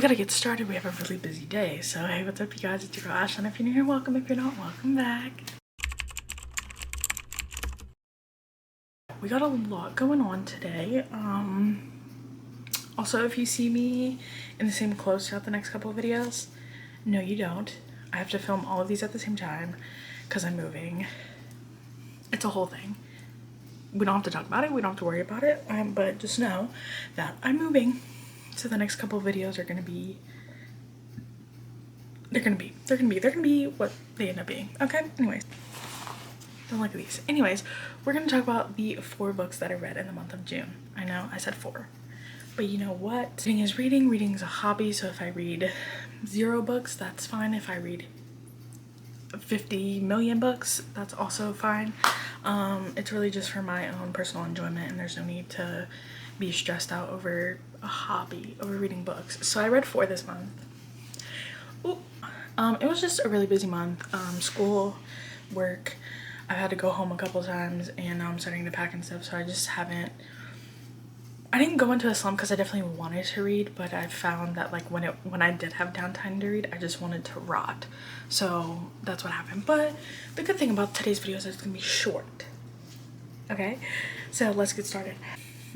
We gotta get started. We have a really busy day. So hey, what's up you guys? It's your girl Ashlyn. If you're new here, welcome. If you're not, welcome back. We got a lot going on today. Also, if you see me in the same clothes throughout the next couple of videos, no you don't. I have to film all of these at the same time because I'm moving. It's a whole thing. We don't have to talk about it, we don't have to worry about it, but just know that I'm moving. So the next couple of videos are gonna be they're gonna be what they end up being. Okay, anyways, don't look at these. Anyways, we're gonna talk about the 4 books that I read in the month of June. I know I said 4, but you know what, reading is reading. Reading is a hobby, so if I read 0 books, that's fine. If I read 50 million books, that's also fine. It's really just for my own personal enjoyment, and there's no need to be stressed out over a hobby, over reading books. So I read 4 this month. Ooh. It was just a really busy month. School, work, I've had to go home a couple times, and now I'm starting to pack and stuff, so I didn't go into a slump because I definitely wanted to read, but I found that like when I did have downtime to read, I just wanted to rot. So that's what happened. But the good thing about today's video is that it's gonna be short. Okay, so let's get started.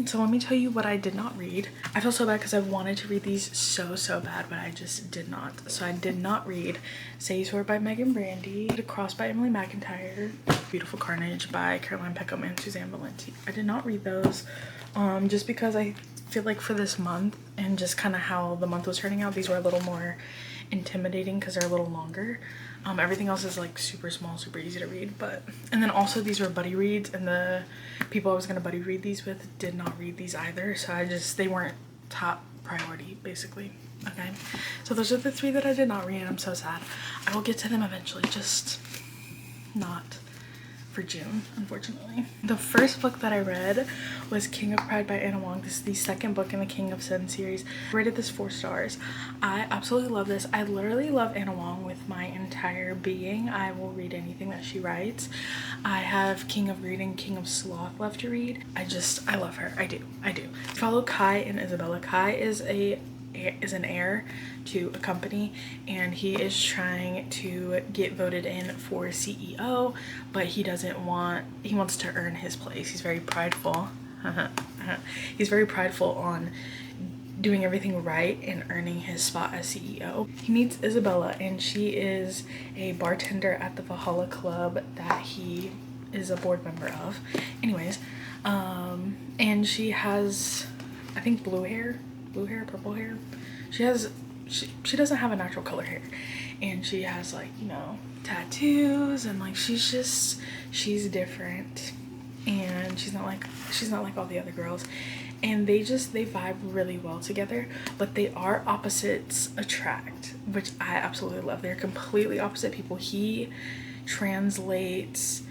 So let me tell you what I did not read. I feel so bad because I wanted to read these so bad, but I just did not. So I did not read Say You Swear by Megan Brandy, The Cross by Emily McIntyre, Beautiful Carnage by Caroline Peckham and Suzanne Valenti. I did not read those just because I feel like for this month and just kind of how the month was turning out, these were a little more intimidating because they're a little longer. Everything else is like super small, super easy to read, and then also these were buddy reads, and the people I was gonna buddy read these with did not read these either, so they weren't top priority basically. Okay, so those are the 3 that I did not read, and I'm so sad. I will get to them eventually, just not for June, unfortunately. The first book that I read was King of Pride by Anna Wong. This is the 2nd book in the King of Sin series. I rated this 4 stars. I absolutely love this. I literally love Anna Wong with my entire being. I will read anything that she writes. I have King of Greed and King of Sloth left to read. I love her. I do. Follow Kai and Isabella. Kai is an heir to a company, and he is trying to get voted in for CEO, but he wants to earn his place. He's very prideful. He's very prideful on doing everything right and earning his spot as CEO. He meets Isabella, and she is a bartender at the Valhalla Club that he is a board member of. Anyways, and she has, I think, blue hair, purple hair. She doesn't have a natural color hair, and she has, like, you know, tattoos, and like she's different, and she's not like all the other girls, and they vibe really well together, but they are opposites attract, which I absolutely love. They're completely opposite people. He translates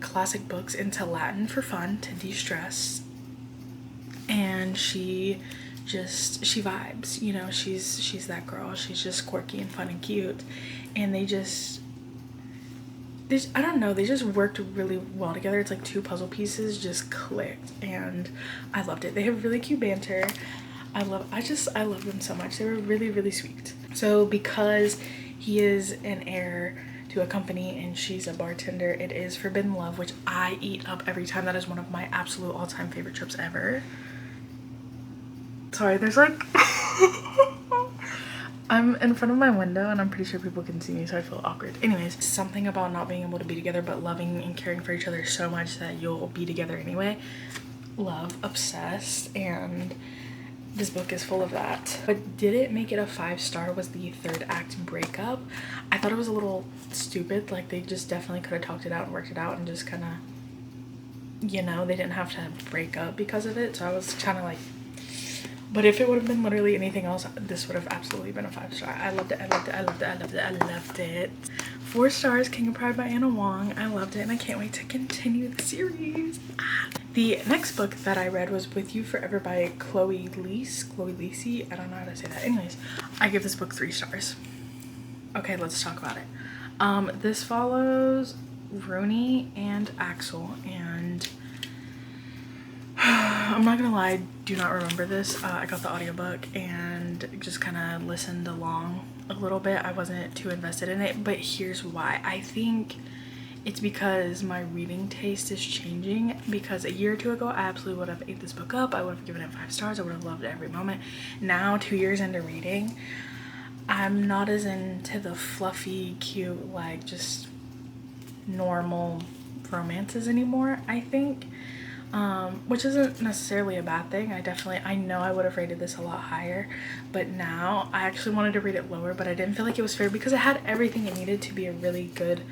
classic books into Latin for fun, to de-stress, and she vibes, you know. She's that girl. She's just quirky and fun and cute, and I don't know, they just worked really well together. It's like 2 puzzle pieces just clicked, and I loved it. They have really cute banter. I love them so much. They were really sweet. So because he is an heir to a company and she's a bartender, it is forbidden love, which I eat up every time. That is one of my absolute all-time favorite trips ever. Sorry, there's like I'm in front of my window and I'm pretty sure people can see me, so I feel awkward. Anyways, something about not being able to be together but loving and caring for each other so much that you'll be together anyway. Love, obsessed, and this book is full of that. But did it make it a 5-star was the 3rd act breakup. I thought it was a little stupid. Like, they just definitely could have talked it out and worked it out and just kind of, you know, they didn't have to break up because of it. So I was kind of like, but if it would have been literally anything else, this would have absolutely been a 5-star. I loved it. 4 stars, King of Pride by Anna Wong. I loved it, and I can't wait to continue the series. The next book that I read was With You Forever by Chloe Lisi. I don't know how to say that. Anyways, I give this book 3 stars. Okay, let's talk about it. This follows Rooney and Axel, and I'm not gonna lie, I do not remember this. I got the audiobook and just kind of listened along a little bit. I wasn't too invested in it, but here's why. I think it's because my reading taste is changing, because a year or two ago I absolutely would have ate this book up. I would have given it 5 stars. I would have loved every moment. Now, 2 years into reading, I'm not as into the fluffy, cute, like just normal romances anymore, I think. Which isn't necessarily a bad thing. I know I would have rated this a lot higher, but now I actually wanted to rate it lower, but I didn't feel like it was fair because it had everything it needed to be a really good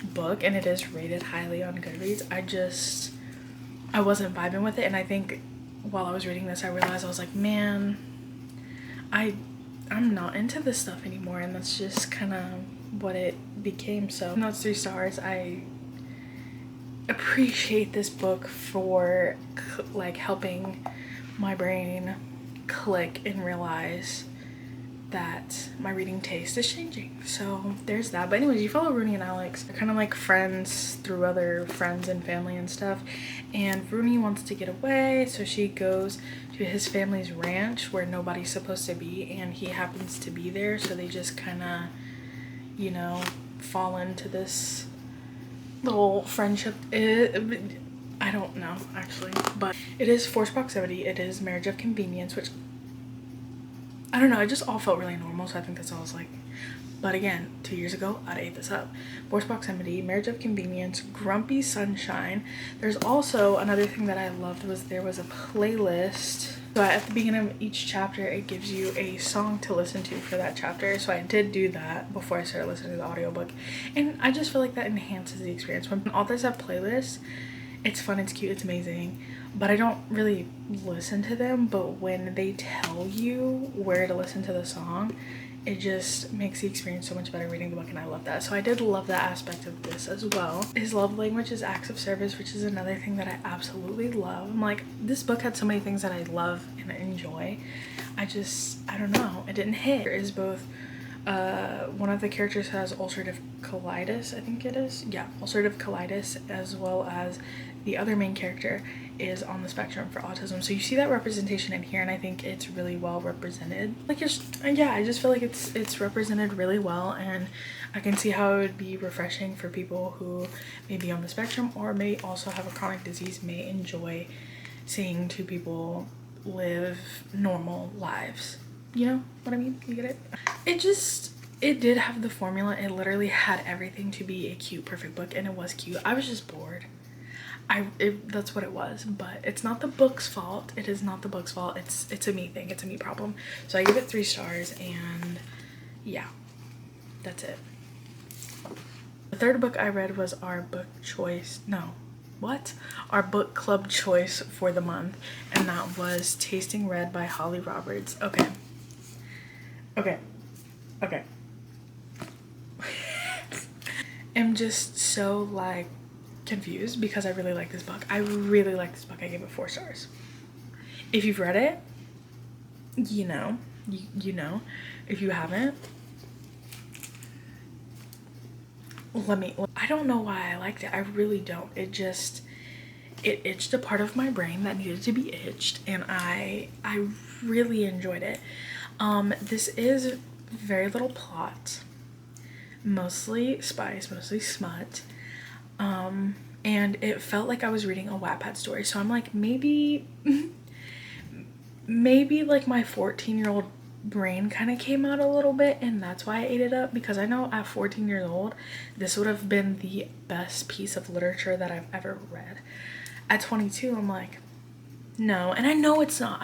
book, and it is rated highly on Goodreads. I wasn't vibing with it, and I think while I was reading this I realized, I was like, man, I'm not into this stuff anymore, and that's just kind of what it became. So even though it's 3 stars, I appreciate this book for like helping my brain click and realize that my reading taste is changing. So there's that. But anyways, you follow Rooney and Alex. They're kind of like friends through other friends and family and stuff, and Rooney wants to get away, so she goes to his family's ranch where nobody's supposed to be, and he happens to be there, so they just kind of, you know, fall into this little friendship. I don't know actually, but it is forced proximity. It is marriage of convenience, which I don't know, it just all felt really normal, so I think that's all I was like. But again, 2 years ago, I'd ate this up. Forced proximity, marriage of convenience, grumpy sunshine. There's also another thing that I loved was there was a playlist. So at the beginning of each chapter, it gives you a song to listen to for that chapter. So I did do that before I started listening to the audiobook. And I just feel like that enhances the experience. When authors have playlists, it's fun, it's cute, it's amazing, but I don't really listen to them. But when they tell you where to listen to the song, it just makes the experience so much better reading the book, and I love that. So I did love that aspect of this as well. His love language is acts of service, which is another thing that I absolutely love. I'm like, this book had so many things that I love and enjoy. I don't know, it didn't hit. There is both one of the characters has ulcerative colitis, I think it is. Yeah, ulcerative colitis, as well as the other main character is on the spectrum for autism. So you see that representation in here, and I think it's really well represented. Like, yeah, I just feel like it's represented really well, and I can see how it would be refreshing for people who may be on the spectrum or may also have a chronic disease, may enjoy seeing 2 people live normal lives. You know what I mean? You get it? It did have the formula. It literally had everything to be a cute, perfect book, and it was cute. I was just bored. That's what it was, but it's not the book's fault. It is not the book's fault. It's a me thing. It's a me problem. So I give it 3 stars, and yeah, that's it. The third book I read was our book club choice for the month, and that was Tasting Red by Holly Roberts. Okay. I'm just so like confused because I really like this book. I really like this book. I gave it 4 stars. If you've read it, you know. If you haven't, I don't know why I liked it. I really don't. It itched a part of my brain that needed to be itched, and I really enjoyed it. This is very little plot, mostly spice, mostly smut, and it felt like I was reading a Wattpad story. So I'm like, maybe like my 14-year-old brain kind of came out a little bit, and that's why I ate it up, because I know at 14 years old this would have been the best piece of literature that I've ever read. At 22, I'm like, no. And I know it's not.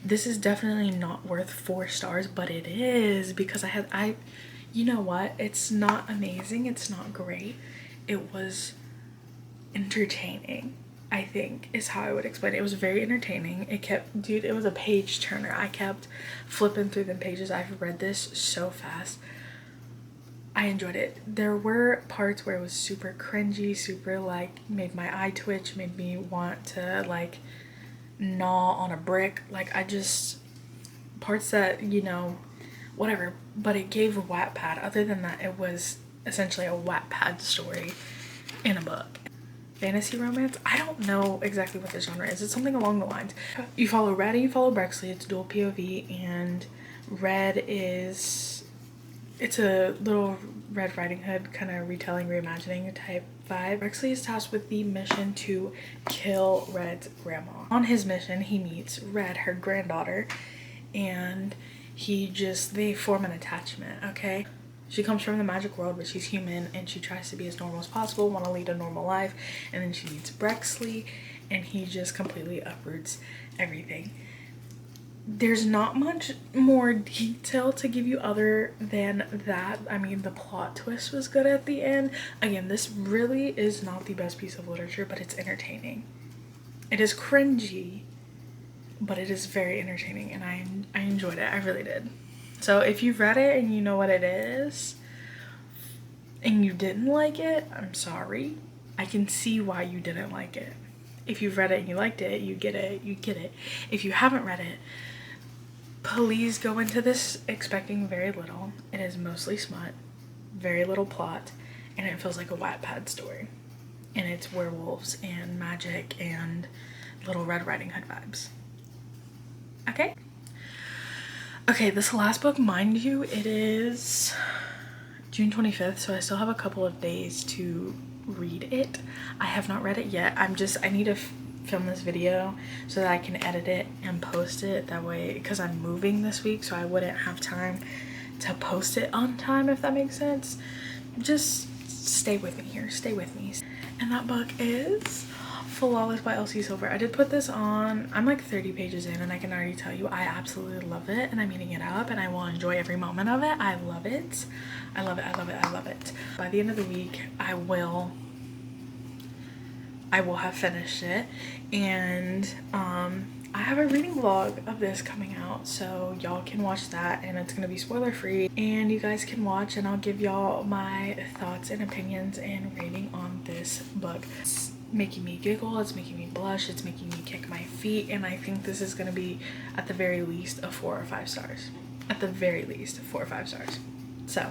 This is definitely not worth 4 stars, but it is, because you know what? It's not amazing. It's not great. It was entertaining, I think, is how I would explain it. It was very entertaining. It was a page turner. I kept flipping through the pages. I've read this so fast. I enjoyed it. There were parts where it was super cringy, super like made my eye twitch, made me want to like gnaw on a brick. Like, parts that, you know, whatever, but it gave a Wattpad. Other than that, it was essentially a Wattpad story in a book. fantasy romance. I don't know exactly what the genre is. It's something along the lines. You follow Red and you follow Brexley. It's dual POV, and Red is, it's a little Red Riding Hood kind of retelling, reimagining type vibe. Brexley is tasked with the mission to kill Red's grandma. On his mission, he meets Red, her granddaughter, and they form an attachment, okay? She comes from the magic world, but she's human, and she tries to be as normal as possible, want to lead a normal life. And then she meets Brexley, and he just completely uproots everything. There's not much more detail to give you other than that. I mean, the plot twist was good at the end. Again, this really is not the best piece of literature, but it's entertaining. It is cringy, but it is very entertaining, and I enjoyed it. I really did. So if you've read it and you know what it is and you didn't like it, I'm sorry. I can see why you didn't like it. If you've read it and you liked it, you get it, you get it. If you haven't read it, please go into this expecting very little. It is mostly smut, very little plot, and it feels like a Wattpad story. And it's werewolves and magic and Little Red Riding Hood vibes. Okay? Okay, this last book, mind you, it is June 25th, so I still have a couple of days to read it. I have not read it yet. I need to film this video so that I can edit it and post it that way, because I'm moving this week, so I wouldn't have time to post it on time, if that makes sense. Just stay with me here, stay with me. And that book is Flawless by Elsie Silver. I did put this on. I'm like 30 pages in, and I can already tell you I absolutely love it, and I'm eating it up, and I will enjoy every moment of it. I love it. I love it. I love it. I love it. By the end of the week, I will have finished it, and I have a reading vlog of this coming out, so y'all can watch that, and it's gonna be spoiler free, and you guys can watch, and I'll give y'all my thoughts and opinions and rating on this book. It's making me giggle, it's making me blush, it's making me kick my feet, and I think this is gonna be at the very least a 4 or 5 stars. At the very least 4 or 5 stars. So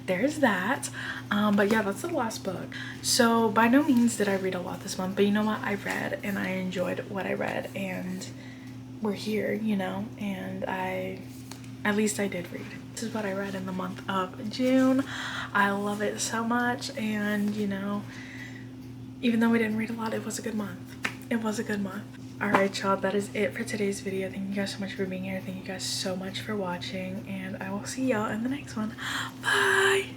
there's that. But yeah, that's the last book. So by no means did I read a lot this month, but you know what, I read and I enjoyed what I read, and we're here, you know, and at least I did read. This is what I read in the month of June. I love it so much, and you know, even though we didn't read a lot, it was a good month. It was a good month. Alright y'all, that is it for today's video. Thank you guys so much for being here. Thank you guys so much for watching, and I will see y'all in the next one. Bye!